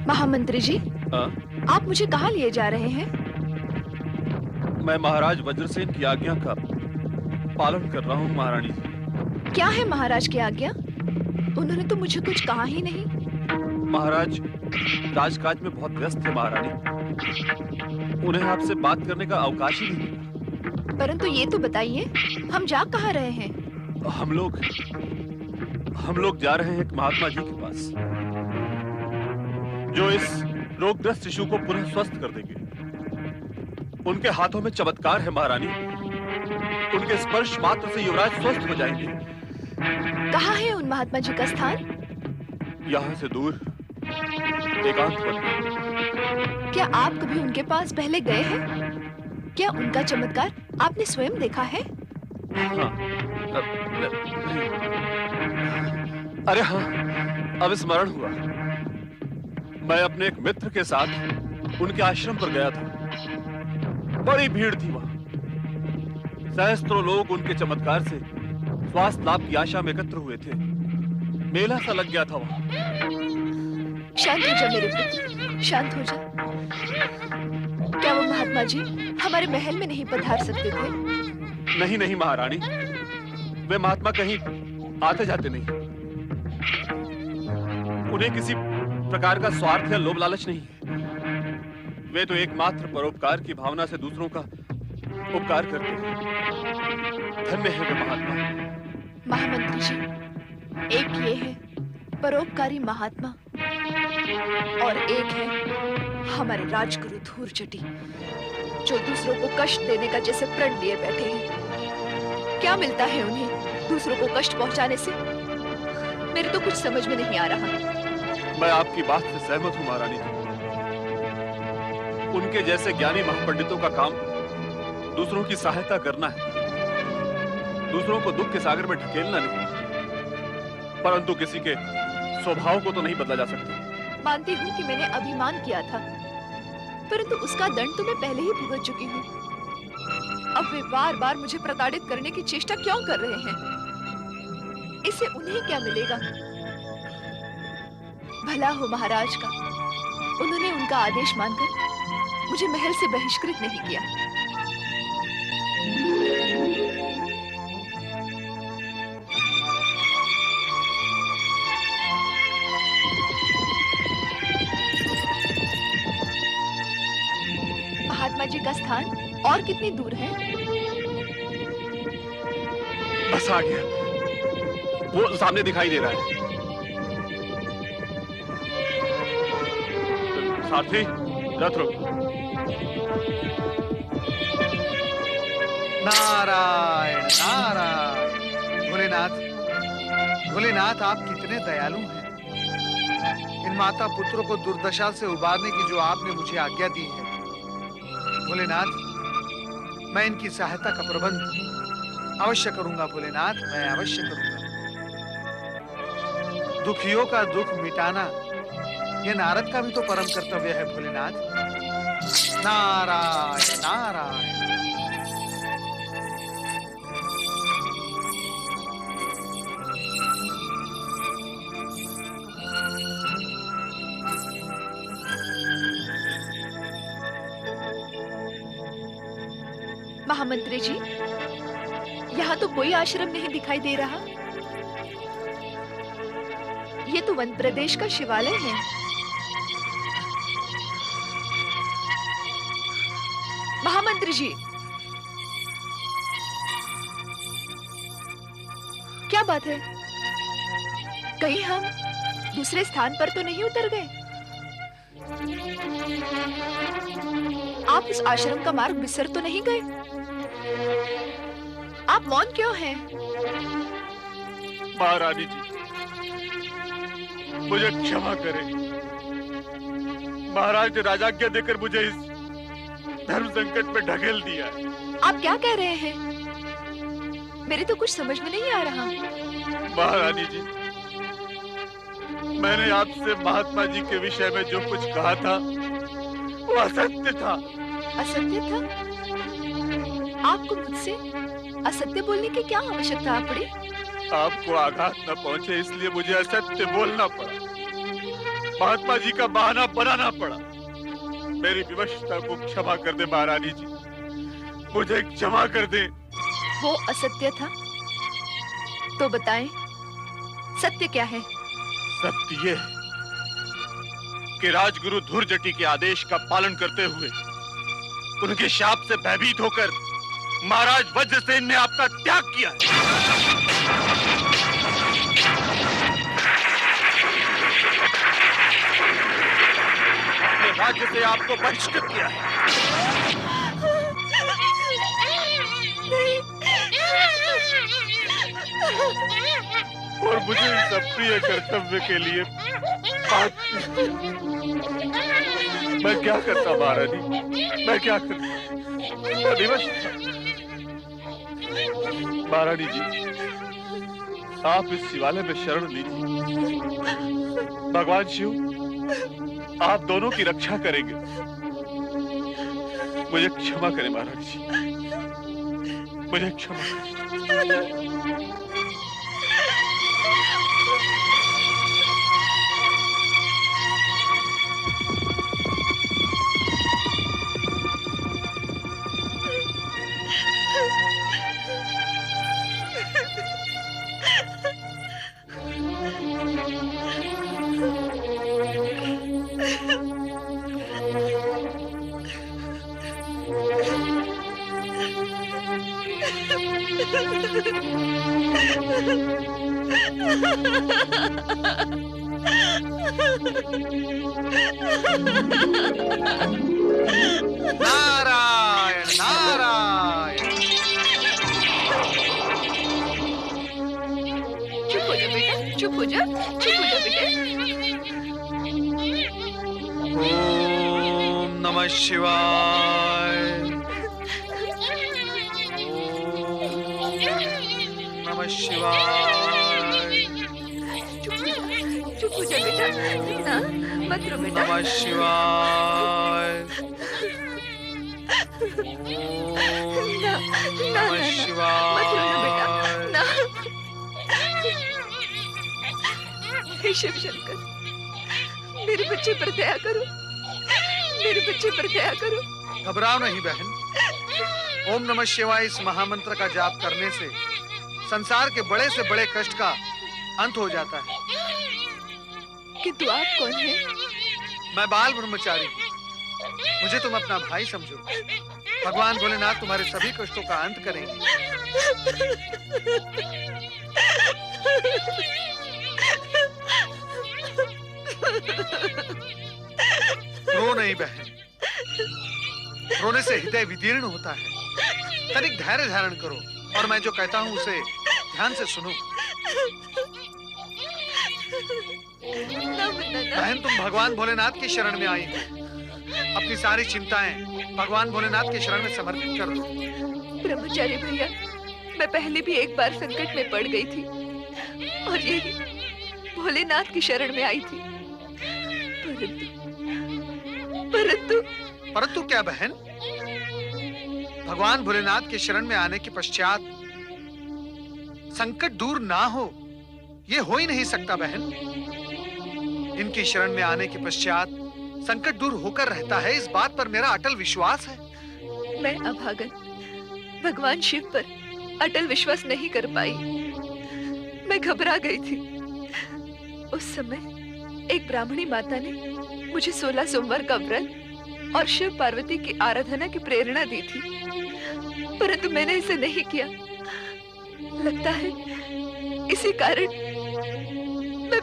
महामंत्री जी, आप मुझे कहाँ लिए जा रहे हैं? मैं महाराज वज्रसेन की आज्ञा का पालन कर रहा हूँ महारानी जी। क्या है महाराज की आज्ञा? उन्होंने तो मुझे कुछ कहा ही नहीं। महाराज राजकाज में बहुत व्यस्त है महारानी, उन्हें आपसे बात करने का अवकाश ही नहीं। परंतु ये तो बताइए, हम जा कहाँ रहे हैं? हम लोग जा रहे हैं एक महात्मा जी के पास, जो इस रोगग्रस्त शिशु को पुनः स्वस्थ कर देंगे। उनके हाथों में चमत्कार है महारानी, उनके स्पर्श मात्र से युवराज स्वस्थ हो जाएंगे। कहाँ है उन महात्मा जी का स्थान? यहाँ से दूर एकांत वन। क्या आप कभी उनके पास पहले गए हैं? क्या उनका चमत्कार आपने स्वयं देखा है? हाँ, अरे हाँ, अब स्मरण हुआ। मैं अपने एक मित्र के साथ उनके आश्रम पर गया था। बड़ी भीड़ थी वहां। सहस्त्रों लोग उनके चमत्कार से स्वास्थ्य लाभ की आशा में एकत्र हुए थे। मेला सा लग गया था वहां। शांत हो जा मेरे पुत्र, शांत हो जा। क्या वो महात्मा जी हमारे महल में नहीं पधार सकते थे? नहीं नहीं महारानी, वे महात्मा कहीं आते जाते नहीं। उन्हें किसी प्रकार का स्वार्थ या लोभ लालच नहीं है। वे तो एकमात्र परोपकार की भावना से दूसरों का उपकार करते हैं। धन्य है वे महात्मा। महामंत्री जी, एक ये है परोपकारी महात्मा और एक है हमारे राजगुरु धूर्जटी, जो दूसरों को कष्ट देने का जैसे प्रण लिए बैठे हैं। क्या मिलता है उन्हें दूसरों को कष्ट पहुंचाने से? मेरे तो कुछ समझ में नहीं आ रहा। मैं आपकी बात से सहमत हूँ महारानी जी। उनके जैसे ज्ञानी महापंडितों का काम दूसरों की सहायता करना है, दूसरों को दुख के सागर में ढकेलना नहीं। परंतु किसी के स्वभाव को तो नहीं बदला जा सकता। मानती हूँ कि मैंने अभिमान किया था, परंतु उसका दंड तो मैं पहले ही भुगत चुकी हूँ। अब वे बार बार मुझे प्रताड़ित करने की चेष्टा क्यों कर रहे हैं? इससे उन्हें क्या मिलेगा? भला हो महाराज का, उन्होंने उनका आदेश मानकर मुझे महल से बहिष्कृत नहीं किया। महात्मा जी का स्थान और कितनी दूर है? बस आ गया, वो सामने दिखाई दे रहा है। सारथी, रथ रोक। नारायण नारायण। भोलेनाथ, भोलेनाथ आप कितने दयालु हैं। इन माता पुत्रों को दुर्दशा से उबारने की जो आपने मुझे आज्ञा दी है, भोलेनाथ, मैं इनकी सहायता का प्रबंध अवश्य करूंगा। भोलेनाथ, मैं अवश्य करूंगा। दुखियों का दुख मिटाना यह नारद का भी तो परम कर्तव्य है। भोलेनाथ, नारायण नारायण। महामंत्री जी, यहाँ तो कोई आश्रम नहीं दिखाई दे रहा। ये तो वन प्रदेश का शिवालय है। महामंत्री जी, क्या बात है? कहीं हम दूसरे स्थान पर तो नहीं उतर गए? आप इस आश्रम का मार्ग बिसर तो नहीं गए? आप मौन क्यों हैं? महारानी जी, मुझे क्षमा करें। महाराज ने राजाज्ञा देकर मुझे इस धर्म संकट में ढकेल दिया। आप क्या कह रहे हैं? मेरे तो कुछ समझ में नहीं आ रहा। महारानी जी, मैंने आपसे महात्मा जी के विषय में जो कुछ कहा था वो असत्य था। असत्य था? आपको मुझसे असत्य बोलने की क्या आवश्यकता पड़ी? आपको आघात न पहुंचे इसलिए मुझे असत्य बोलना पड़ा। महात्मा जी का बहाना बनाना पड़ा। मेरी विवशता को क्षमा कर दे महारानी जी, मुझे क्षमा कर दे। वो असत्य था तो बताएं, सत्य क्या है? सत्य ये है कि राजगुरु धूर्जटी के आदेश का पालन करते हुए, उनके शाप से भयभीत होकर महाराज वज्रसेन ने आपका त्याग किया है। अपने राज्य से आपको बहिष्कृत किया है। और मुझे इस अप्रिय कर्तव्य के लिए मैं क्या करता महारानी, मैं क्या करता? मैं विवश था। महारानी जी, आप इस शिवालय में शरण लीजिए। भगवान शिव आप दोनों की रक्षा करेंगे। मुझे क्षमा करें महारानी जी, मुझे क्षमा करें। नारायण नारायण। चुप हो जा बेटा, चुप हो जा, चुप हो जा बेटा। ओम नमः शिवाय। ओम नमः शिवाय। चुप हो जा बेटा, ना मत रो बेटा। नमः शिवाय। ना ना नमः ना, शिवाय। मत रोना बेटा, ना। हे शिव शंकर, मेरे बच्चे पर दया करो, मेरे बच्चे पर दया करो। घबराओ नहीं बहन। ओम नमः शिवाय इस महामंत्र का जाप करने से संसार के बड़े से बड़े कष्ट का अंत हो जाता है। किंतु आप कौन हैं? मैं बाल ब्रह्मचारी हूँ। मुझे तुम अपना भाई समझो। भगवान भोलेनाथ तुम्हारे सभी कष्टों का अंत करेंगे। रो नहीं बहन, रोने से हृदय विदीर्ण होता है। तनिक धैर्य धारण करो और मैं जो कहता हूँ उसे ध्यान से सुनो। बहन, तुम भगवान भोलेनाथ की शरण में आई हो। अपनी सारी चिंताएं भगवान भोलेनाथ के शरण में समर्पित कर दो। ब्रह्मचारी भैया, मैं पहले भी एक बार संकट में पड़ गई थी और यही भोलेनाथ की शरण में आई थी। परंतु परंतु क्या बहन? भगवान भोलेनाथ के शरण में आने के पश्चात संकट दूर ना हो, ये हो ही नहीं सकता बहन। इनकी शरण में आने के पश्चात संकट दूर होकर रहता है, इस बात पर मेरा अटल विश्वास है। मैं अभागन भगवान शिव पर अटल विश्वास नहीं कर पाई। मैं घबरा गई थी। उस समय एक ब्राह्मणी माता ने मुझे 16 सोमवार का व्रत और शिव पार्वती की आराधना की प्रेरणा दी थी, परंतु मैंने इसे नहीं किया। लगता है इसी कारण मैं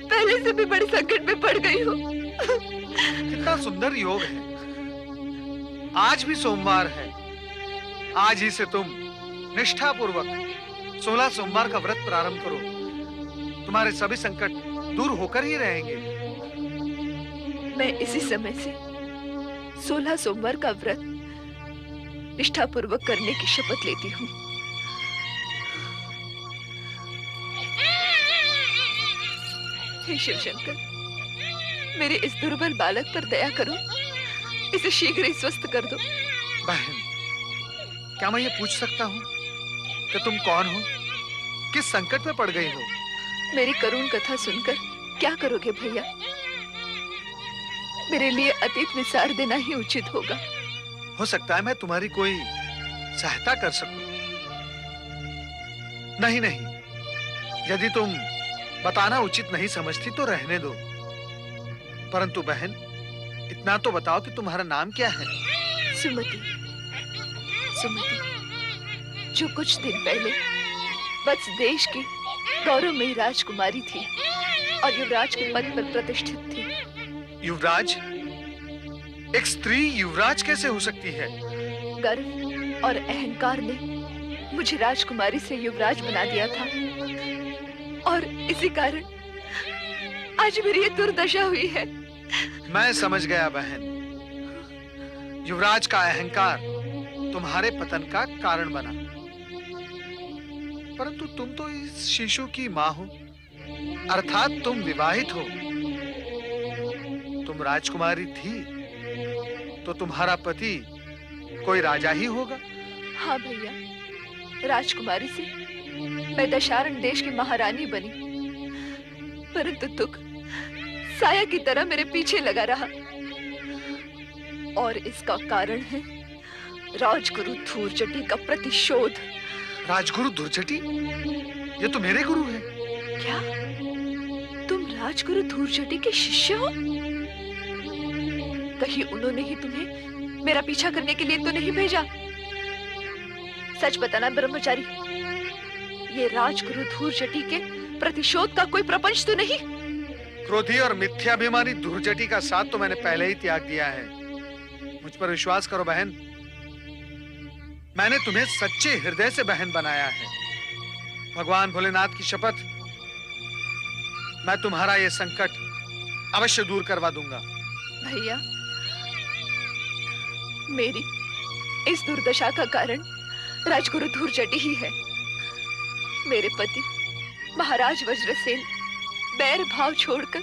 पहले से भी बड़े संकट में पड़ गई हूँ। कितना सुंदर योग है। आज भी सोमवार है। आज ही से तुम निष्ठा पूर्वक 16 सोमवार का व्रत प्रारंभ करो। तुम्हारे सभी संकट दूर होकर ही रहेंगे। मैं इसी समय से 16 सोमवार का व्रत निष्ठा पूर्वक करने की शपथ लेती हूँ। हे शिव शंकर, मेरे इस दुर्बल बालक पर दया करो, इसे शीघ्र ही स्वस्थ कर दो। बहन, क्या मैं ये पूछ सकता हूँ कि तुम कौन हो, किस संकट में पड़ गई हो? मेरी करुण कथा सुनकर क्या करोगे भैया? मेरे लिए अतीत विसार देना ही उचित होगा। हो सकता है मैं तुम्हारी कोई सहायता कर सकूं। नहीं नहीं, यदि तुम बताना उचित नहीं समझती तो रहने दो। परंतु बहन, इतना तो बताओ कि तुम्हारा नाम क्या है? सुमति। सुमति, जो कुछ दिन पहले वत्स देश की गौरवमयी राजकुमारी थी और युवराज के पद पर प्रतिष्ठित थी। युवराज? एक स्त्री युवराज कैसे हो सकती है? गर्व और अहंकार ने मुझे राजकुमारी से युवराज बना दिया था और इसी कारण आज मेरी ये दुर्दशा हुई है। मैं समझ गया बहन। युवराज का अहंकार तुम्हारे पतन का कारण बना। परंतु तुम तो इस शिशु की मां हो, अर्थात तुम विवाहित हो। तुम राजकुमारी थी तो तुम्हारा पति कोई राजा ही होगा। हाँ भैया, राजकुमारी से मैं दशारण देश की महारानी बनी, परंतु दुख साया की तरह मेरे पीछे लगा रहा और इसका कारण है राजगुरु धूर्जटी का प्रतिशोध। राजगुरु धूर्जटी? ये तो मेरे गुरु हैं। क्या तुम राजगुरु धूर्जटी के शिष्य हो? कहीं उन्होंने ही तुम्हें मेरा पीछा करने के लिए तो नहीं भेजा? सच बताना ब्रह्मचारी, ये राजगुरु धूर्जटी के प्रतिशोध का कोई प्रपंच तो नहीं? क्रोधी और मिथ्याभिमानी धूर्जटी का साथ तो मैंने पहले ही त्याग दिया है। मुझ पर विश्वास करो बहन, मैंने तुम्हें सच्चे हृदय से बहन बनाया है। भगवान भोलेनाथ की शपथ, मैं तुम्हारा ये संकट अवश्य दूर करवा दूंगा। भैया, मेरी इस दुर्दशा का कारण राजगुरु धूर्जटी ही है। मेरे पति महाराज वज्रसेन बैर भाव छोड़कर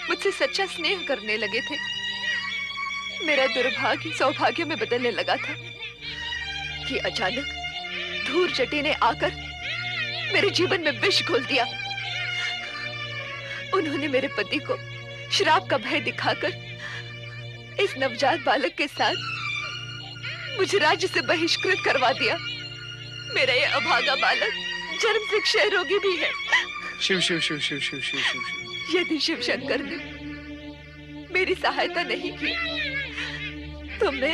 मुझसे सच्चा स्नेह करने लगे थे। मेरा दुर्भाग्य सौभाग्य में बदलने लगा था कि अचानक धूर्जटी ने आकर मेरे जीवन में विष घोल दिया। उन्होंने मेरे पति को श्राप का भय दिखाकर इस नवजात बालक के साथ मुझे राज्य से बहिष्कृत करवा दिया। मेरा ये अभागा बालक जन्म से क्षय रोगी भी है। शिव शिव शिव शिव शिव शिव शिव शिव। यदि शिव शंकर ने मेरी सहायता नहीं की तो मैं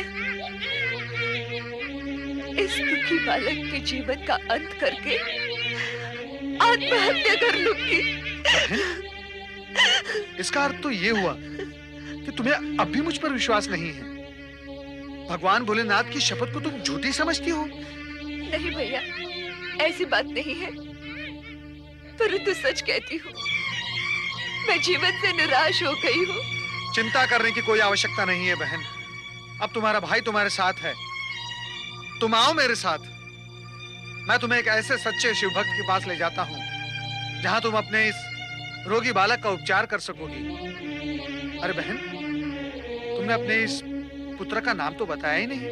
इस दुखी बालक के जीवन का अंत करके आत्महत्या कर लूंगी। इसका अर्थ तो ये हुआ कि तुम्हें अब भी मुझ पर विश्वास नहीं है। भगवान भोलेनाथ की शपथ को तुम झूठी समझती हो? नहीं भैया, ऐसी बात नहीं है, परंतु सच कहती हूँ, मैं जीवन से निराश हो गई हूँ। चिंता करने की कोई आवश्यकता नहीं है बहन। अब तुम्हारा भाई तुम्हारे साथ है। तुम आओ मेरे साथ। मैं तुम्हें एक ऐसे सच्चे शिव भक्त के पास ले जाता हूँ जहाँ तुम अपने इस रोगी बालक का उपचार कर सकोगी। अरे बहन, तुमने अपने इस पुत्र का नाम तो बताया ही नहीं।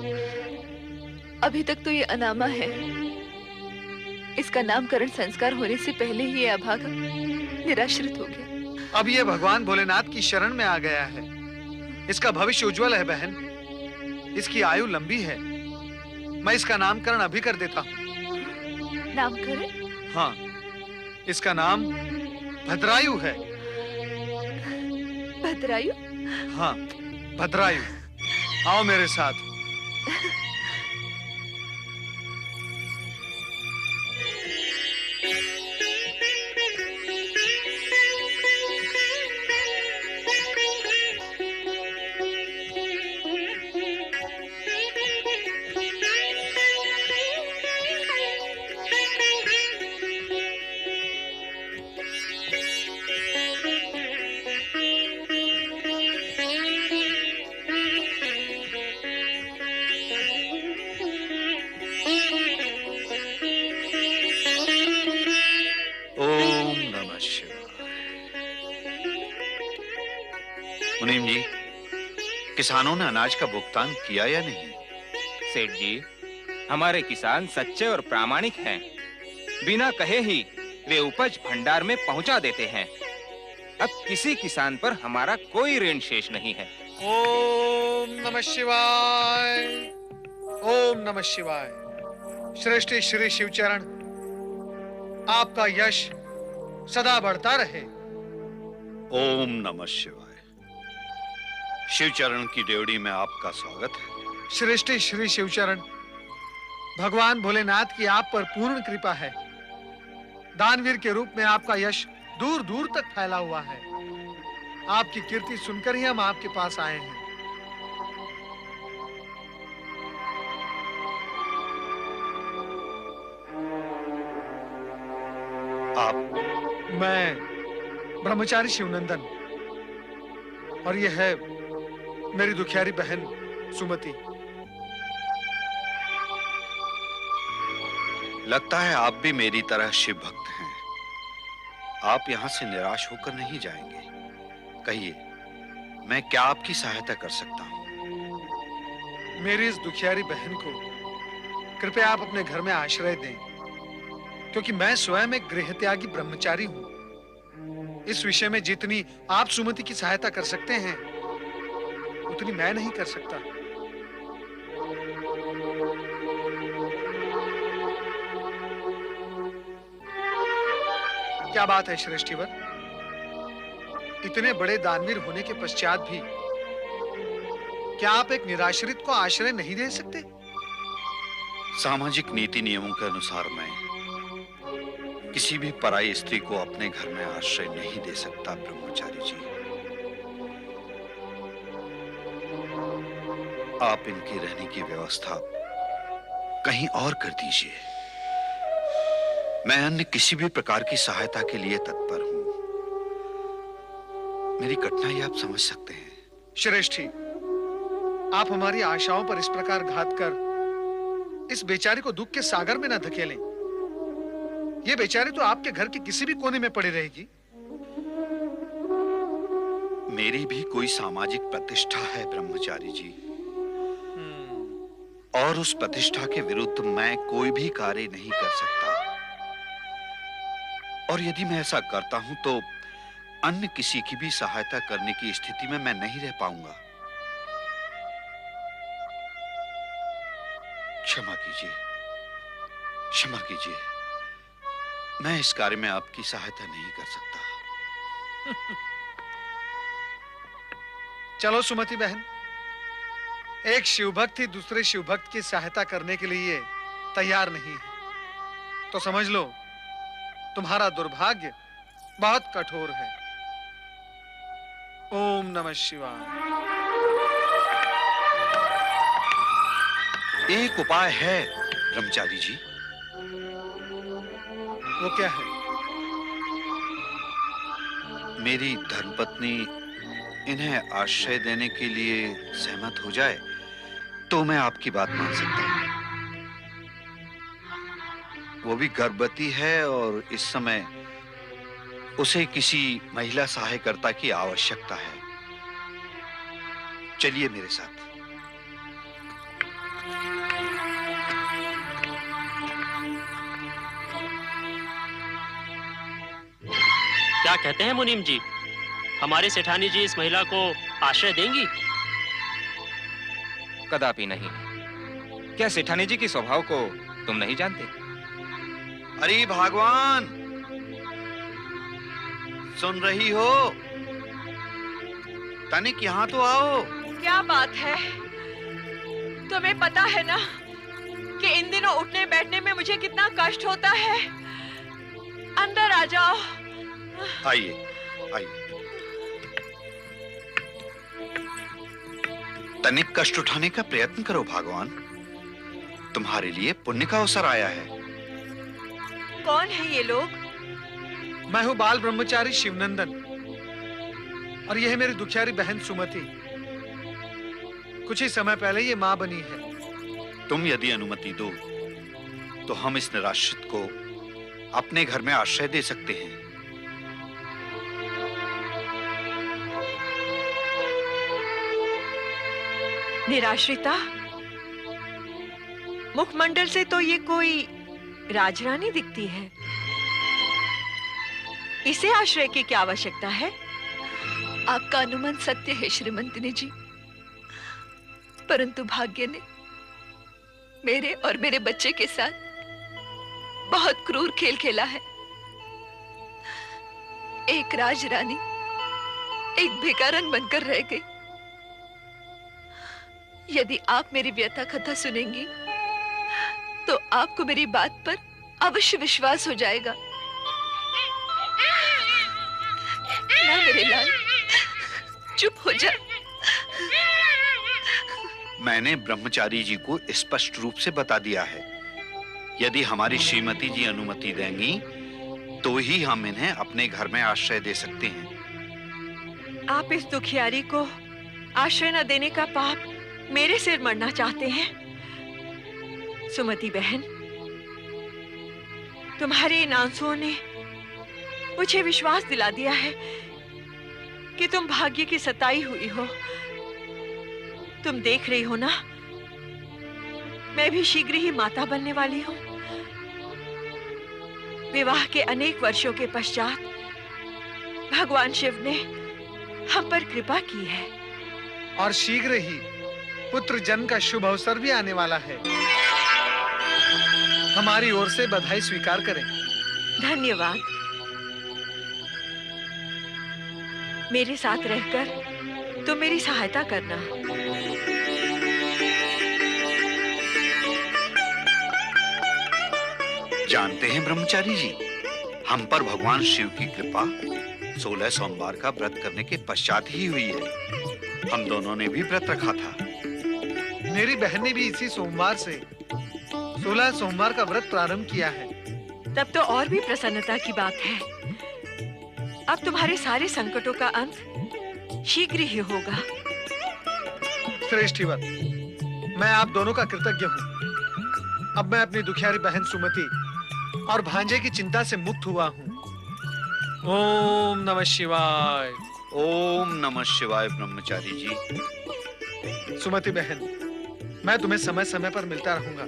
अभी तक तो ये अनामा है। इसका नामकरण संस्कार होने से पहले ही ये अभागा निराश्रित हो गया। अब ये भगवान भोलेनाथ की शरण में आ गया है। इसका भविष्य उज्जवल है बहन। इसकी आयु लंबी है। मैं इसका नामकरण अभी कर देता हूँ। नामकरण? हाँ, इसका नाम भद्रायु है। भद्रायु? हाँ, भद्रायु। आओ मेरे साथ। मुनीम जी, किसानों ने अनाज का भुगतान किया या नहीं? सेठ जी, हमारे किसान सच्चे और प्रामाणिक हैं। बिना कहे ही वे उपज भंडार में पहुंचा देते हैं। अब किसी किसान पर हमारा कोई ऋण शेष नहीं है। ओम नमः शिवाय, ओम नमः शिवाय। श्रेष्ठ श्री शिवचरण, आपका यश सदा बढ़ता रहे। ओम नमः शिवाय। शिवचरण की ड्योढ़ी में आपका स्वागत है। श्रेष्ठ श्री शिवचरण, भगवान भोलेनाथ की आप पर पूर्ण कृपा है। दानवीर के रूप में आपका यश दूर दूर तक फैला हुआ है। आपकी कीर्ति सुनकर ही हम आपके पास आए हैं। आप? मैं ब्रह्मचारी शिवनंदन, और यह है मेरी दुखियारी बहन सुमति। लगता है आप भी मेरी तरह शिव भक्त हैं। आप यहां से निराश होकर नहीं जाएंगे। कहिए, मैं क्या आपकी सहायता कर सकता हूं? मेरी इस दुखियारी बहन को कृपया आप अपने घर में आश्रय दें, क्योंकि मैं स्वयं एक गृहत्यागी ब्रह्मचारी हूं। इस विषय में जितनी आप सुमति की सहायता कर सकते हैं, उतनी मैं नहीं कर सकता। क्या बात है श्रेष्ठीवर? इतने बड़े दानवीर होने के पश्चात भी क्या आप एक निराश्रित को आश्रय नहीं दे सकते? सामाजिक नीति नियमों के अनुसार मैं किसी भी पराई स्त्री को अपने घर में आश्रय नहीं दे सकता ब्रह्मचारी जी। आप इनकी रहने की व्यवस्था कहीं और कर दीजिए। मैं अन्य किसी भी प्रकार की सहायता के लिए तत्पर हूं। मेरी कठिनाई आप समझ सकते हैं। श्रेष्ठी, आप हमारी आशाओं पर इस प्रकार घात कर इस बेचारी को दुख के सागर में न धकेलें। ये बेचारी तो आपके घर के किसी भी कोने में पड़ी रहेगी। मेरी भी कोई सामाजिक प्रतिष्ठा है ब्रह्मचारी जी, और उस प्रतिष्ठा के विरुद्ध मैं कोई भी कार्य नहीं कर सकता। और यदि मैं ऐसा करता हूं तो अन्य किसी की भी सहायता करने की स्थिति में मैं नहीं रह पाऊंगा। क्षमा कीजिए, क्षमा कीजिए। मैं इस कार्य में आपकी सहायता नहीं कर सकता। चलो सुमति बहन, एक शिवभक्त ही दूसरे शिवभक्त की सहायता करने के लिए तैयार नहीं है, तो समझ लो तुम्हारा दुर्भाग्य बहुत कठोर है। ओम नमः शिवाय। एक उपाय है ब्रह्मचारी जी। वो क्या है? मेरी धर्मपत्नी इन्हें आश्रय देने के लिए सहमत हो जाए तो मैं आपकी बात मान सकता हूं। वो भी गर्भवती है और इस समय उसे किसी महिला सहायकर्ता की आवश्यकता है। चलिए मेरे साथ। क्या कहते हैं मुनीम जी, हमारे सेठानी जी इस महिला को आश्रय देंगी? कदापि नहीं। क्या सेठानी जी की स्वभाव को तुम नहीं जानते? अरे भगवान, सुन रही हो? तनिक यहाँ तो आओ। क्या बात है? तुम्हें पता है ना कि इन दिनों उठने बैठने में मुझे कितना कष्ट होता है। अंदर आ जाओ। आइए, आइए। तनिक कष्ट उठाने का प्रयत्न करो भगवान। तुम्हारे लिए पुण्य का अवसर आया है। कौन है ये लोग? मैं हूं बाल ब्रह्मचारी शिवनंदन, और यह है मेरी दुखियारी बहन सुमति। कुछ ही समय पहले ये मां बनी है। तुम यदि अनुमति दो तो हम इस निराश्रित को अपने घर में आश्रय दे सकते हैं। निराश्रिता? मुखमंडल से तो ये कोई राजरानी दिखती है। इसे आश्रय की क्या आवश्यकता है? आपका अनुमान सत्य है श्रीमंतिनी जी, परंतु भाग्य ने मेरे और मेरे बच्चे के साथ बहुत क्रूर खेल खेला है। एक राजरानी एक भिखारन बनकर रह गई। यदि आप मेरी व्यथा कथा सुनेंगी तो आपको मेरी बात पर अवश्य विश्वास हो जाएगा। ना मेरे लाल, चुप हो जा। मैंने ब्रह्मचारी जी को स्पष्ट रूप से बता दिया है, यदि हमारी श्रीमती जी अनुमति देंगी तो ही हम इन्हें अपने घर में आश्रय दे सकते हैं। आप इस दुखियारी को आश्रय न देने का पाप मेरे सिर मरना चाहते हैं? सुमति बहन, तुम्हारे इन आंसुओं ने मुझे विश्वास दिला दिया है कि तुम भाग्य की सताई हुई हो। तुम देख रही हो ना, मैं भी शीघ्र ही माता बनने वाली हूँ। विवाह के अनेक वर्षों के पश्चात भगवान शिव ने हम पर कृपा की है और शीघ्र ही पुत्र जन्म का शुभ अवसर भी आने वाला है। हमारी ओर से बधाई स्वीकार करें। धन्यवाद। मेरे साथ रहकर तुम मेरी सहायता करना। जानते हैं ब्रह्मचारी जी, हम पर भगवान शिव की कृपा 16 सोमवार का व्रत करने के पश्चात ही हुई है। हम दोनों ने भी व्रत रखा था। मेरी बहन ने भी इसी सोमवार से 16 सोमवार का व्रत प्रारंभ किया है। तब तो और भी प्रसन्नता की बात है। अब तुम्हारे सारे संकटों का अंत शीघ्र ही होगा। श्रेष्ठीवर, मैं आप दोनों का कृतज्ञ हूँ। अब मैं अपनी दुखियारी बहन सुमति और भांजे की चिंता से मुक्त हुआ हूँ। ओम नमः शिवाय। ओम नमः शिवाय। ब्रह्मचारी जी। सुमति बहन, मैं तुम्हें समय समय पर मिलता रहूंगा।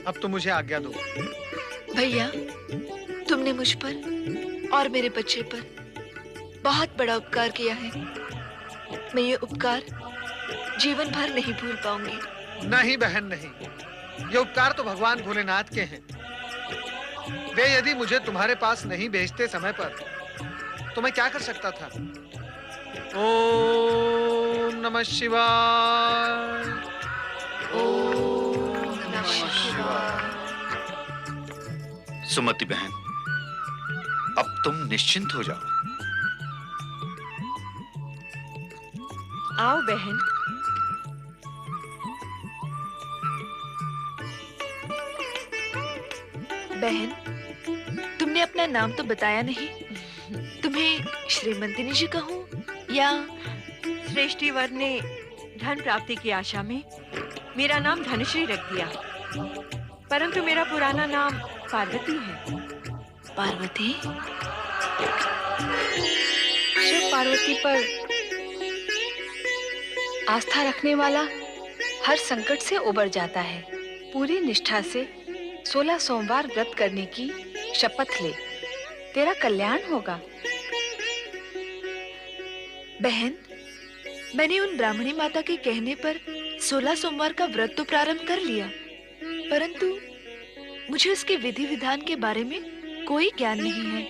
अब तो मुझे आज्ञा दो। भैया, तुमने मुझ पर और मेरे बच्चे पर बहुत बड़ा उपकार किया है। मैं ये उपकार जीवन भर नहीं भूल पाऊंगी। नहीं बहन, नहीं। ये उपकार तो भगवान भोलेनाथ के हैं। वे यदि मुझे तुम्हारे पास नहीं भेजते समय पर तो मैं क्या कर सकता था। ओम नमः शिवाय। ओम नमः शिवाय। सुमति बहन, अब तुम निश्चिंत हो जाओ। आओ बहन। बहन, तुमने अपना नाम तो बताया नहीं। तुम्हें श्रीमंतिनी जी कहूं या? श्रेष्ठीवर ने धन प्राप्ति की आशा में मेरा नाम धनश्री रख दिया, परंतु मेरा पुराना नाम पार्वती है। पार्वती? शिव पार्वती पर आस्था रखने वाला हर संकट से उबर जाता है। पूरी निष्ठा से 16 सोमवार व्रत करने की शपथ ले, तेरा कल्याण होगा। बहन, मैंने उन ब्राह्मणी माता के कहने पर 16 सोमवार का व्रत तो प्रारंभ कर लिया, परंतु मुझे उसके विधि विधान के बारे में कोई ज्ञान नहीं है।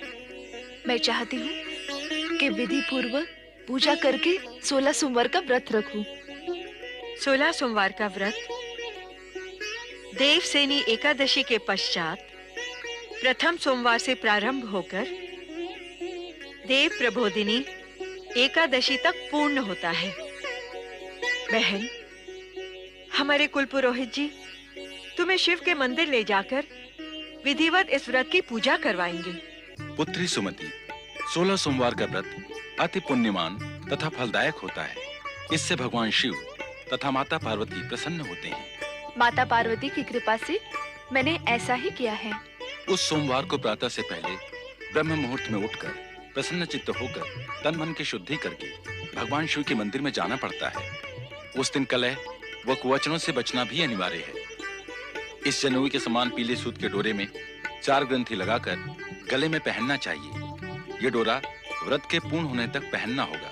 मैं चाहती हूँ कि विधि पूर्वक पूजा करके 16 सोमवार का व्रत रखूं। 16 सोमवार का व्रत देवसेनी एकादशी के पश्चात प्रथम सोमवार से प्रारंभ होकर देव प्रबोधिनी एकादशी तक पूर्ण होता है। बहन, हमारे कुल पुरोहित जी तुम्हें शिव के मंदिर ले जाकर विधिवत इस व्रत की पूजा करवाएंगे। पुत्री सुमति, 16 सोमवार का व्रत अति पुण्यमान तथा फलदायक होता है। इससे भगवान शिव तथा माता पार्वती प्रसन्न होते हैं। माता पार्वती की कृपा से मैंने ऐसा ही किया है। उस सोमवार को प्रातः से पहले ब्रह्म मुहूर्त में उठकर प्रसन्न चित्त होकर तन मन की शुद्धि करके भगवान शिव के मंदिर में जाना पड़ता है। उस दिन कलह व कुवचनों से बचना भी अनिवार्य है। इस जनेऊ के समान पीले सूत के डोरे में 4 ग्रंथि लगाकर गले में पहनना चाहिए। ये डोरा व्रत के पूर्ण होने तक पहनना होगा।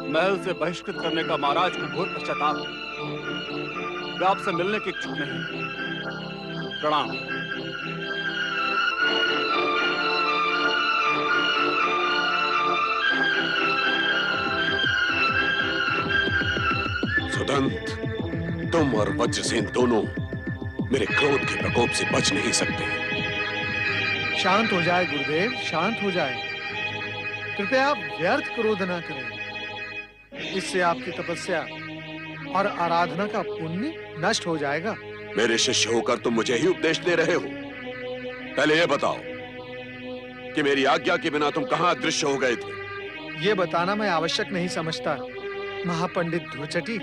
महल से बहिष्कृत करने का महाराज को घोर पश्चाताप है। वे आपसे मिलने के इच्छुक नहीं। प्रणाम। सुदंत, तुम और वज्रसेन दोनों मेरे क्रोध के प्रकोप से बच नहीं सकते। शांत हो जाए गुरुदेव, शांत हो जाए। कृपया आप व्यर्थ क्रोध ना करें। इससे आपकी तपस्या और आराधना का पुण्य नष्ट हो जाएगा। मेरे शिष्य होकर तुम मुझे ही उपदेश दे रहे हो। पहले यह बताओ कि मेरी आज्ञा के बिना तुम कहां अदृश्य हो गए थे? ये बताना मैं आवश्यक नहीं समझता महापंडित ध्रुवचटी।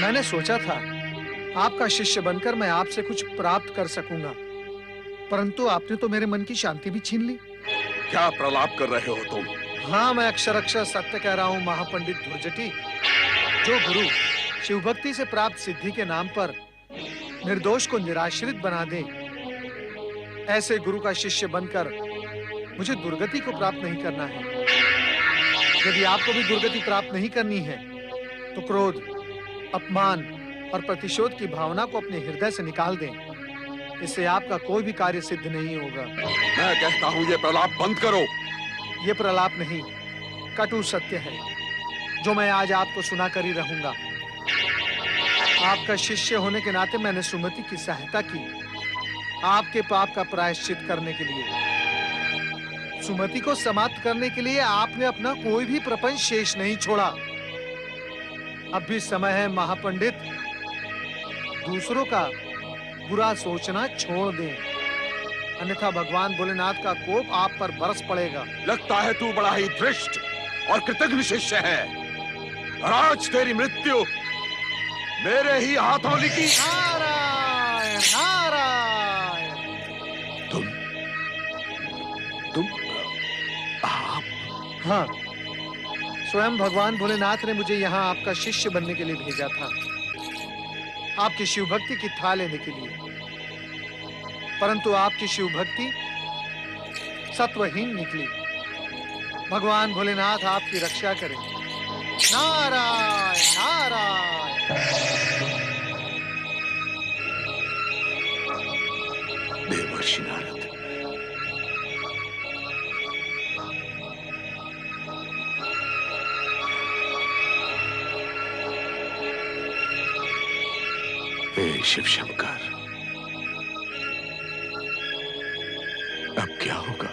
मैंने सोचा था आपका शिष्य बनकर मैं आपसे कुछ प्राप्त कर सकूंगा, परंतु आपने तो मेरे मन की शांति भी छीन ली। क्या प्रलाप कर रहे हो तुम? हाँ, मैं अक्षर अक्षर सत्य कह रहा हूँ महापंडित ध्रुवचटी। जो गुरु शिव भक्ति से प्राप्त सिद्धि के नाम पर निर्दोष को निराश्रित बना दे, ऐसे गुरु का शिष्य बनकर मुझे दुर्गति को प्राप्त नहीं करना है। यदि आपको भी दुर्गति प्राप्त नहीं करनी है तो क्रोध, अपमान और प्रतिशोध की भावना को अपने हृदय से निकाल दें। इससे आपका कोई भी कार्य सिद्ध नहीं होगा। मैं कहता हूं ये प्रलाप बंद करो। ये प्रलाप नहीं, कटु सत्य है जो मैं आज आपको सुनाकर ही रहूंगा। आपका शिष्य होने के नाते मैंने सुमति की सहायता की आपके पाप का प्रायश्चित करने के लिए। सुमति को समाप्त करने के लिए आपने अपना कोई भी प्रपंच शेष नहीं छोड़ा। अब भी समय है महापंडित, दूसरों का बुरा सोचना छोड़ दें, अन्यथा भगवान भोलेनाथ का कोप आप पर बरस पड़ेगा। लगता है तू बड़ा ही धृष्ट और कृतघ्न शिष्य है, और आज तेरी मृत्यु मेरे ही हाथों लिखी। नारायण नारायण। तुम आप? हाँ, स्वयं भगवान भोलेनाथ ने मुझे यहाँ आपका शिष्य बनने के लिए भेजा था, आपकी शिव भक्ति की थाह लेने के लिए। परंतु आपकी शिव भक्ति सत्वहीन निकली। भगवान भोलेनाथ आपकी रक्षा करें। नारायण नारायण। देवर्षि नारद, हे शिव शंकर, अब क्या होगा?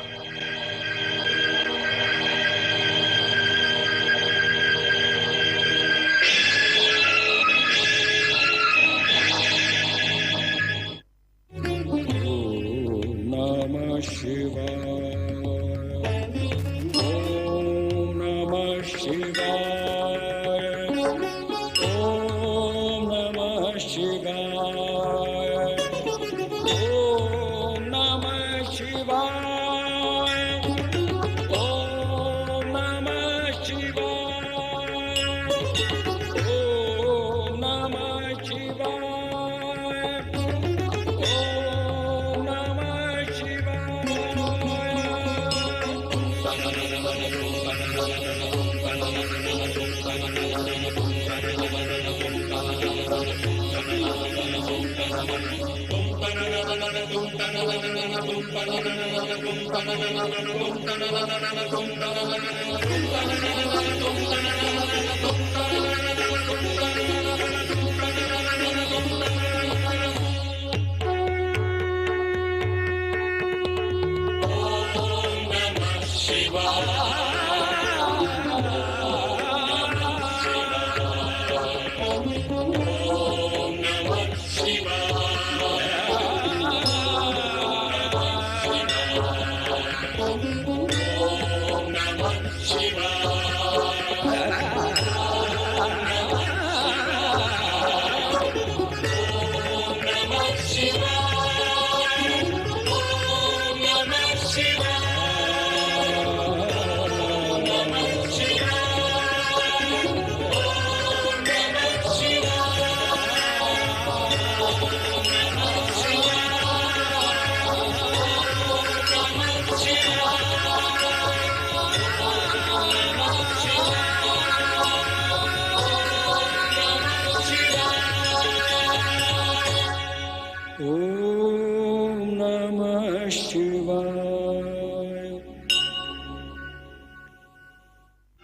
ओम नमः शिवाय।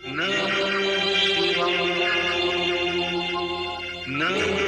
नमः शिवाय। नमः